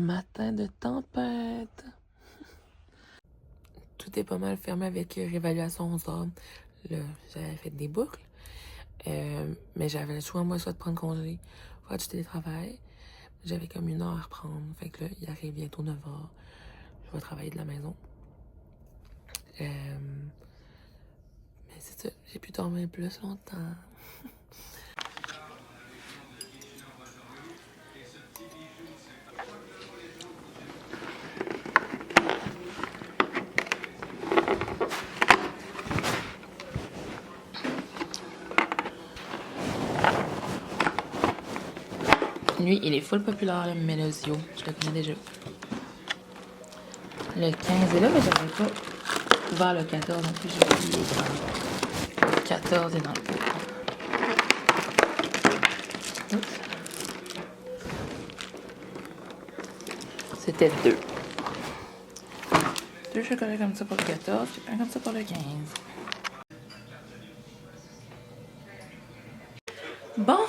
Matin de tempête. Tout est pas mal fermé avec réévaluation 11 heures. Là, j'avais fait des boucles. Mais j'avais le choix, moi, soit de prendre congé, soit du télétravail. J'avais comme 1 heure à reprendre. Fait que là, il arrive bientôt 9 heures. Je vais travailler de la maison. Mais c'est ça, j'ai pu dormir plus longtemps. Lui, il est full populaire, le Melosio. Je le connais déjà. Le 15 est là, mais j'avais pas ouvert le 14 non plus. J'ai oublié. Le 14 est dans le pot. Oups. C'était 2. 2 chocolats comme ça pour le 14, puis un comme ça pour le 15. Bon,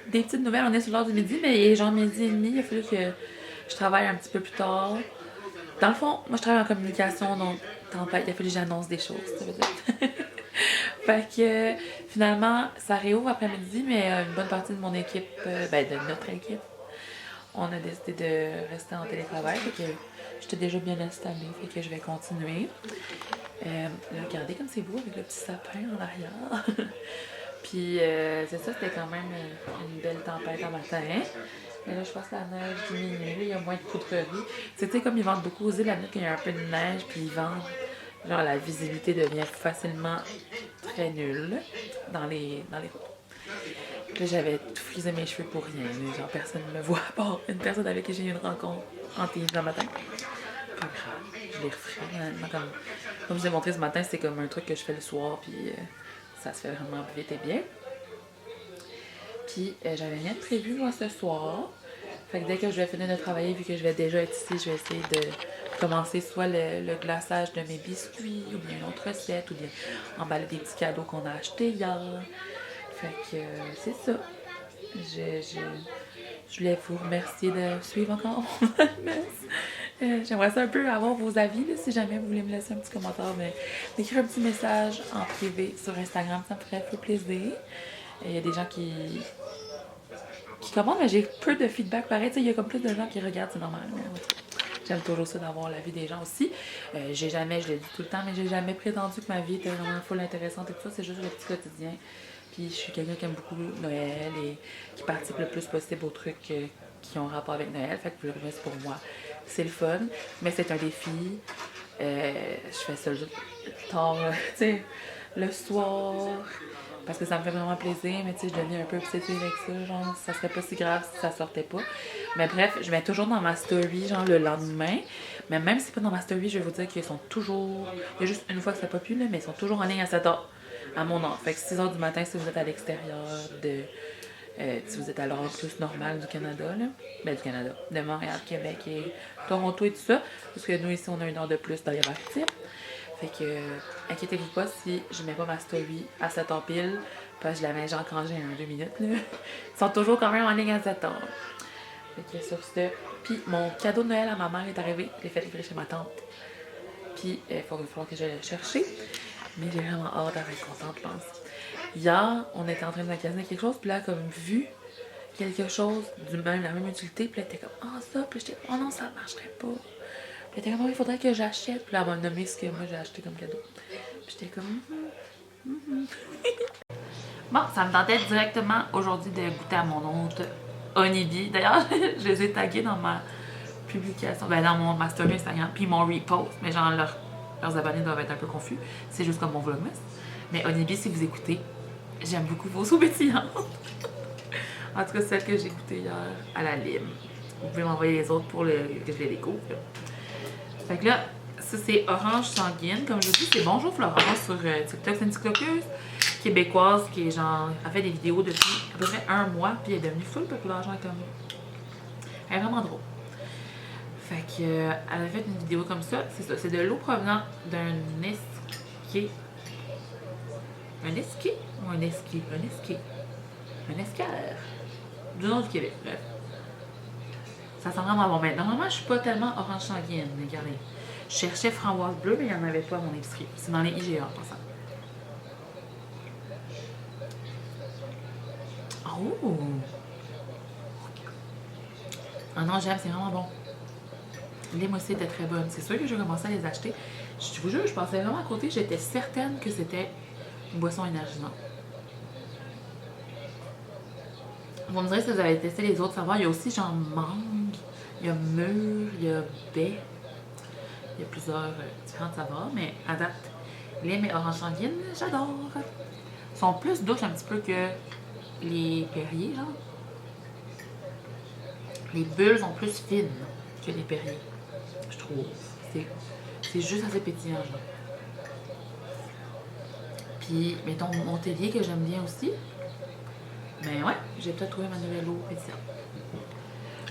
des petites nouvelles, on est sur l'heure du midi, mais il est genre midi et demi, il a fallu que je travaille un petit peu plus tard. Dans le fond, moi je travaille en communication, donc tempête, il a fallu que j'annonce des choses, ça veut dire. Fait que finalement, ça réouvre après-midi, mais une bonne partie de mon équipe, de notre équipe, on a décidé de rester en télétravail, fait que j'étais déjà bien installée, fait que je vais continuer. Regardez comme c'est beau avec le petit sapin en arrière. Puis c'est ça, c'était quand même une belle tempête en matin. Mais là, je pense que la neige diminue, il y a moins de poudrerie. C'était comme ils vendent beaucoup aux îles, la nuit, qu'il y a un peu de neige, puis ils vendent. Genre, la visibilité devient facilement très nulle dans les routes. Là, j'avais tout frisé mes cheveux pour rien. Genre, personne ne me voit, à part une personne avec qui j'ai eu une rencontre en team le matin. Pas grave, je les referai. Comme je vous ai montré ce matin, c'est comme un truc que je fais le soir, puis ça se fait vraiment vite et bien. Puis j'avais rien de prévu moi ce soir. Fait que dès que je vais finir de travailler, vu que je vais déjà être ici, je vais essayer de commencer soit le glaçage de mes biscuits, ou bien une autre recette, ou bien emballer des petits cadeaux qu'on a achetés hier. Fait que c'est ça. Je voulais vous remercier de suivre encore j'aimerais ça un peu avoir vos avis, là, si jamais vous voulez me laisser un petit commentaire, mais m'écrire un petit message en privé sur Instagram, ça me ferait un peu plaisir. Il y a des gens qui commandent, mais j'ai peu de feedback pareil. Il y a comme plus de gens qui regardent, c'est normal. Mais j'aime toujours ça d'avoir l'avis des gens aussi. J'ai jamais, je le dis tout le temps, mais j'ai jamais prétendu que ma vie était vraiment full intéressante et tout ça. C'est juste le petit quotidien. Puis je suis quelqu'un qui aime beaucoup Noël et qui participe le plus possible aux trucs qui ont rapport avec Noël. Fait que pour moi, c'est le fun, mais c'est un défi. Je fais ça juste tard, tu sais, le soir, parce que ça me fait vraiment plaisir, mais tu sais, je deviens un peu obsédée avec ça, genre, ça serait pas si grave si ça sortait pas. Mais bref, je mets toujours dans ma story, genre, le lendemain, mais même si c'est pas dans ma story, je vais vous dire qu'ils sont toujours, il y a juste une fois que ça n'a pas pu, là, mais ils sont toujours en ligne à 7h, à mon heure. Fait que 6h du matin, si vous êtes à l'extérieur de... si vous êtes à l'heure plus normale du Canada, là, ben du Canada, de Montréal, Québec et Toronto et tout ça, parce que nous ici on a 1 heure de plus dans les actifs. Fait que inquiétez-vous pas si je mets pas ma story à 7h pile, parce que je la mets genre quand j'ai 2 minutes. Là. Ils sont toujours quand même en ligne à 7h. Fait que sur ce, puis mon cadeau de Noël à ma mère est arrivé, je l'ai fait livrer chez ma tante. Puis il va falloir que j'aille le chercher, mais j'ai vraiment hâte d'être contente, je pense. Hier, on était en train de magasiner quelque chose, puis là, comme vu quelque chose la même utilité, puis là, elle était comme, ah, ça, puis j'étais, oh non, ça ne marcherait pas. Puis elle était comme, oh, il faudrait que j'achète, puis là, elle m'a nommé ce que moi j'ai acheté comme cadeau. Puis j'étais comme, Bon, ça me tentait directement aujourd'hui de goûter à mon hôte Onibi. D'ailleurs, je les ai tagués dans ma publication, dans ma story Instagram, puis mon repost, mais genre leurs abonnés doivent être un peu confus. C'est juste comme mon vlogmas. Mais Onibi, si vous écoutez, j'aime beaucoup vos soupes pétillantes. En tout cas, celle que j'ai goûtée hier à la lime. Vous pouvez m'envoyer les autres pour que je les découvre. Fait que là, ça c'est Orange Sanguine. Comme je vous dis, c'est Bonjour Florence sur TikTok. C'est une TikTokeuse québécoise qui est genre, a fait des vidéos depuis à peu près 1 mois. Puis elle est devenue full populaire, genre comme. Elle est vraiment drôle. Fait que, elle a fait une vidéo comme ça. C'est ça. C'est de l'eau provenant d'un esqué. Un esqué ou un esquí? Un esquar. Du nord du Québec, bref. Ça sent vraiment bon. Mais normalement, je suis pas tellement orange sanguine. Regardez. Je cherchais framboise bleue, mais il n'y en avait pas à mon épicerie. C'est dans les IGA en passant. Oh! Ah non, j'aime, c'est vraiment bon. Les mousses étaient très bonnes. C'est sûr que je vais commencer à les acheter. Je vous jure, je pensais vraiment à côté. J'étais certaine que c'était une boisson énergisante. Vous me direz si vous avez testé les autres saveurs. Il y a aussi genre mangue, il y a mûre, il y a baie. Il y a plusieurs différentes saveurs, mais à date, lime et orange sanguine, j'adore. Ils sont plus douces un petit peu que les Perrier, genre. Les bulles sont plus fines que les Perrier, je trouve. C'est juste assez pétillant, genre. Puis, mettons, Montpellier que j'aime bien aussi. Mais ouais, j'ai peut-être trouvé ma nouvelle eau pétillante.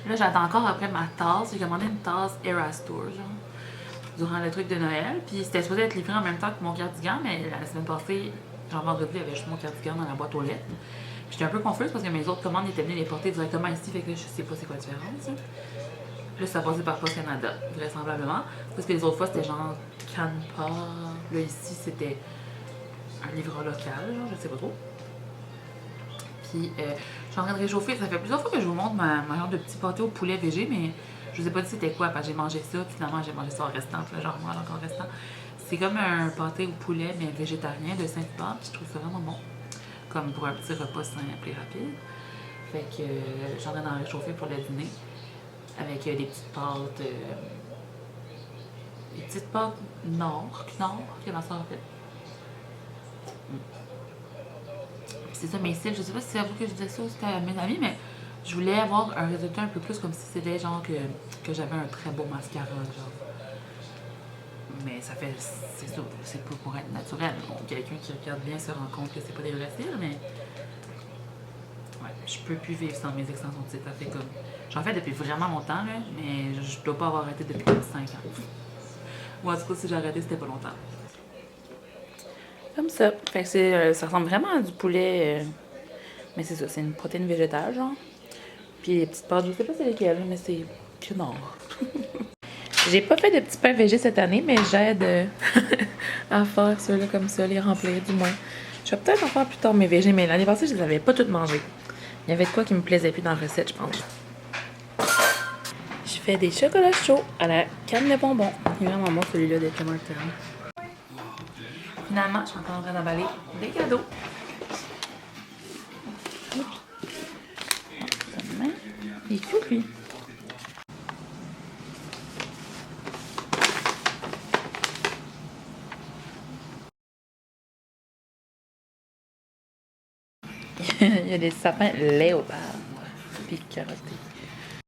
Là, j'attends encore après ma tasse. J'ai commandé une tasse Erastour, genre, durant le truc de Noël. Puis c'était supposé être livré en même temps que mon cardigan, mais la semaine passée, genre vendredi, il y avait juste mon cardigan dans la boîte aux lettres. J'étais un peu confuse parce que mes autres commandes étaient venues les porter directement ici, fait que là, je sais pas c'est quoi la différence. Là, ça passait par Post Canada, vraisemblablement. Parce que les autres fois, c'était genre Canpa. Là, ici, c'était un livreur local, genre, je sais pas trop. Puis, je suis en train de réchauffer. Ça fait plusieurs fois que je vous montre ma genre de petit pâté au poulet végé, mais je vous ai pas dit c'était quoi, parce que j'ai mangé ça, puis finalement, j'ai mangé ça en restant, puis là, j'en mange encore en restant. C'est comme un pâté au poulet, mais végétarien de Saint-Hubert, puis je trouve ça vraiment bon. Comme pour un petit repas simple et rapide. Fait que je suis en train d'en réchauffer pour le dîner. Avec des petites pâtes. Des petites pâtes Knorr que ma soeur a fait. C'est ça mes cils. Je sais pas si c'est à vous que je disais ça ou c'était à mes amis, mais je voulais avoir un résultat un peu plus comme si c'était genre que j'avais un très beau mascara, genre. Mais ça fait. C'est ça, c'est pas pour être naturel. Bon, quelqu'un qui regarde bien se rend compte que c'est pas des vrais cils, mais. Ouais, je peux plus vivre sans mes extensions de cils. Ça fait comme. J'en fais depuis vraiment longtemps, là, mais je dois pas avoir arrêté depuis 5 ans. Ou en tout cas, si j'ai arrêté, c'était pas longtemps. Comme ça. Fait que ça ressemble vraiment à du poulet. Mais c'est ça, c'est une protéine végétale, genre. Puis les petites pâtes, je sais pas c'est lesquelles, mais c'est Knorr. J'ai pas fait de petits pains végé cette année, mais j'aide à faire ceux-là comme ça, les remplir du moins. Je vais peut-être en faire plus tard mes végés, mais l'année passée, je les avais pas toutes mangées. Il y avait de quoi qui me plaisait plus dans la recette, je pense. Je fais des chocolats chauds à la canne de bonbons. Il est vraiment bon celui-là de Tim Hortons. Finalement, je suis encore en train d'emballer des cadeaux. Il est cute, lui. Il y a des sapins léopards. Puis carottés.